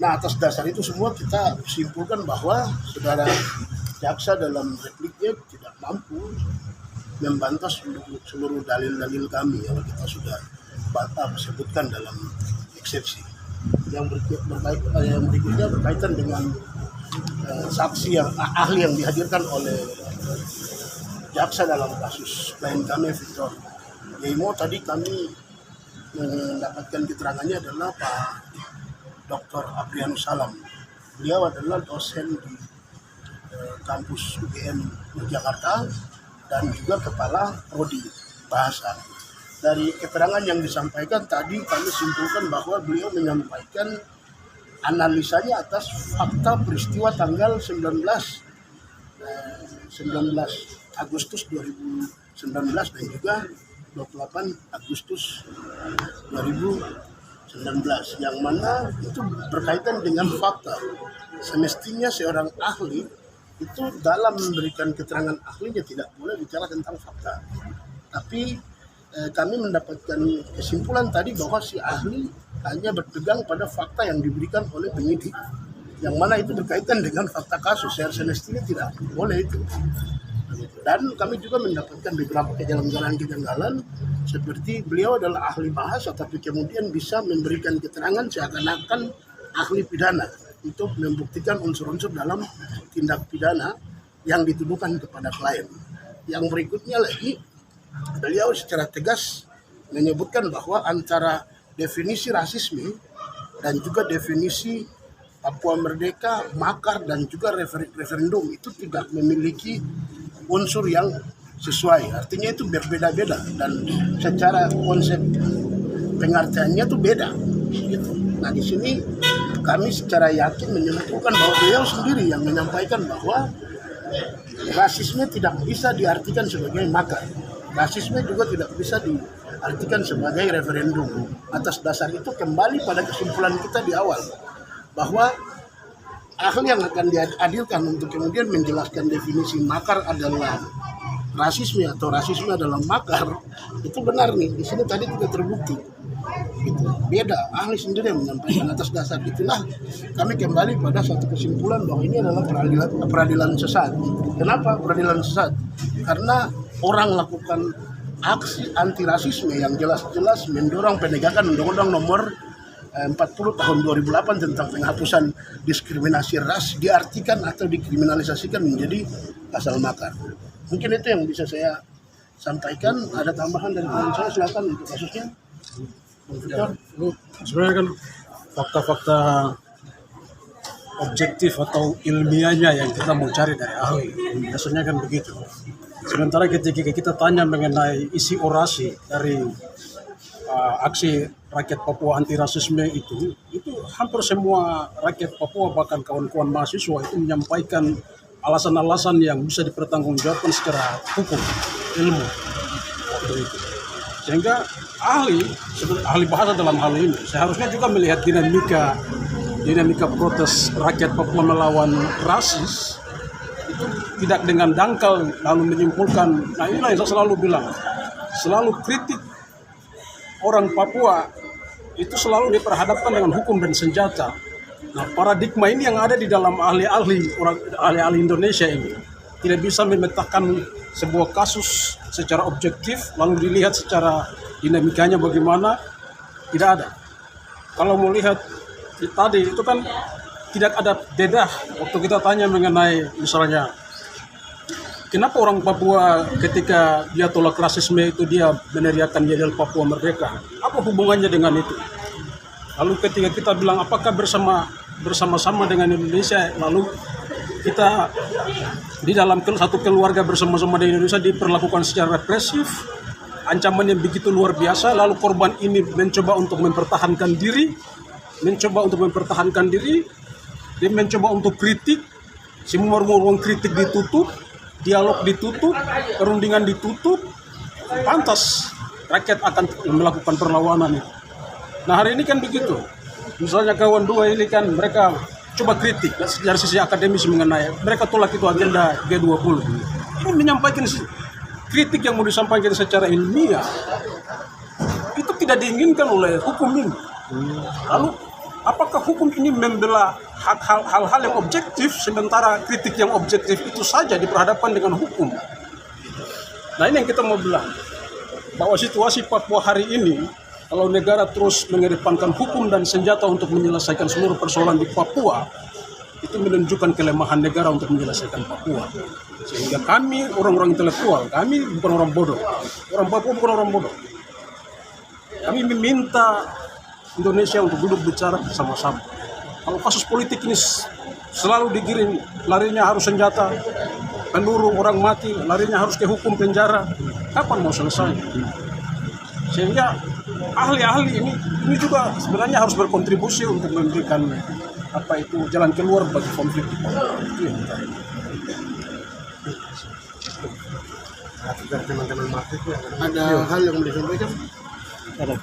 Nah, atas dasar itu semua kita simpulkan bahwa saudara jaksa dalam repliknya tidak mampu membantah seluruh dalil-dalil kami yang kita sudah sebutkan dalam eksepsi. Yang berikutnya berkaitan dengan saksi yang ahli yang dihadirkan oleh jaksa dalam kasus klien kami Victor Yemo. Tadi kami mendapatkan keterangannya adalah Pak Dr. Aprianus Salam. Beliau adalah dosen di kampus UGM Yogyakarta dan juga kepala prodi bahasa. Dari keterangan yang disampaikan tadi kami simpulkan bahwa beliau menyampaikan analisanya atas fakta peristiwa tanggal 19 Agustus 2019 dan juga 28 Agustus 2019 yang mana itu berkaitan dengan fakta. Semestinya seorang ahli itu dalam memberikan keterangan ahlinya tidak boleh bicara tentang fakta. Tapi kami mendapatkan kesimpulan tadi bahwa si ahli hanya berpegang pada fakta yang diberikan oleh penyidik, yang mana itu berkaitan dengan fakta kasus. Semestinya tidak boleh itu. Dan kami juga mendapatkan beberapa kejanggalan-kejanggalan seperti beliau adalah ahli bahasa tapi kemudian bisa memberikan keterangan seakan-akan ahli pidana untuk membuktikan unsur-unsur dalam tindak pidana yang dituduhkan kepada klien. Yang berikutnya lagi, beliau secara tegas menyebutkan bahwa antara definisi rasisme dan juga definisi Papua Merdeka, makar dan juga referendum itu tidak memiliki unsur yang sesuai. Artinya itu berbeda-beda dan secara konsep pengertiannya itu beda. Gitu. Nah di sini kami secara yakin menyimpulkan bahwa beliau sendiri yang menyampaikan bahwa rasisme tidak bisa diartikan sebagai makar. Rasisme juga tidak bisa diartikan sebagai referendum. Atas dasar itu kembali pada kesimpulan kita di awal bahwa ahli yang akan dihadirkan untuk kemudian menjelaskan definisi makar adalah rasisme atau rasisme adalah makar, itu benar nih. Di sini tadi tidak terbukti. Gitu. Beda, ahli sendiri yang menyampaikan. Atas dasar itulah kami kembali pada satu kesimpulan bahwa ini adalah peradilan sesat. Kenapa peradilan sesat? Karena orang lakukan aksi anti rasisme yang jelas-jelas mendorong penegakan Undang-Undang Nomor 40 tahun 2008 tentang penghapusan diskriminasi ras diartikan atau dikriminalisasikan menjadi pasal makar. Mungkin itu yang bisa saya sampaikan. Ada tambahan dari teman saya, silakan untuk kasusnya. Ya, sebenarnya kan fakta-fakta objektif atau ilmiahnya yang kita mau cari dari ahli. Biasanya kan begitu. Sementara ketika kita tanya mengenai isi orasi dari aksi rakyat Papua anti rasisme itu hampir semua rakyat Papua bahkan kawan-kawan mahasiswa itu menyampaikan alasan-alasan yang bisa dipertanggungjawabkan secara hukum, ilmu waktu itu. Sehingga ahli bahasa dalam hal ini seharusnya juga melihat dinamika protes rakyat Papua melawan rasis itu tidak dengan dangkal lalu menyimpulkan. Nah inilah yang saya selalu bilang, selalu kritik orang Papua itu selalu diperhadapkan dengan hukum dan senjata. Nah, paradigma ini yang ada di dalam ahli-ahli Indonesia ini tidak bisa memetakan sebuah kasus secara objektif lalu dilihat secara dinamikanya bagaimana, tidak ada. Kalau mau lihat tadi itu kan tidak ada dedah waktu kita tanya mengenai misalnya kenapa orang Papua ketika dia tolak rasisme itu dia meneriakan dia adalah Papua Merdeka? Apa hubungannya dengan itu? Lalu ketika kita bilang apakah bersama-sama dengan Indonesia, lalu kita di dalam satu keluarga bersama-sama dengan Indonesia diperlakukan secara represif, ancaman yang begitu luar biasa, lalu korban ini mencoba untuk mempertahankan diri, dia mencoba untuk kritik, semua ruang kritik ditutup, dialog ditutup, perundingan ditutup, pantas rakyat akan melakukan perlawanan itu. Nah hari ini kan begitu. Misalnya kawan dua ini kan mereka coba kritik dari sisi akademis mengenai mereka tolak itu agenda G20. Ini menyampaikan kritik yang mau disampaikan secara ilmiah itu tidak diinginkan oleh hukum ini. Lalu apakah hukum ini membela hal-hal yang objektif, sementara kritik yang objektif itu saja diperhadapkan dengan hukum? Nah, ini yang kita mau bilang, bahwa situasi Papua hari ini, kalau negara terus mengedepankan hukum dan senjata untuk menyelesaikan seluruh persoalan di Papua, itu menunjukkan kelemahan negara untuk menyelesaikan Papua. Sehingga kami, orang-orang intelektual, kami bukan orang bodoh. Orang Papua bukan orang bodoh. Kami meminta Indonesia untuk duduk bicara bersama-sama. Kalau kasus politik ini selalu digiring, larinya harus senjata, peluru, orang mati, larinya harus ke hukum penjara, kapan mau selesai? Sehingga ahli-ahli ini juga sebenarnya harus berkontribusi untuk memberikan jalan keluar bagi konflik. Itu yang kita ada hal yang mau disampaikan? ada.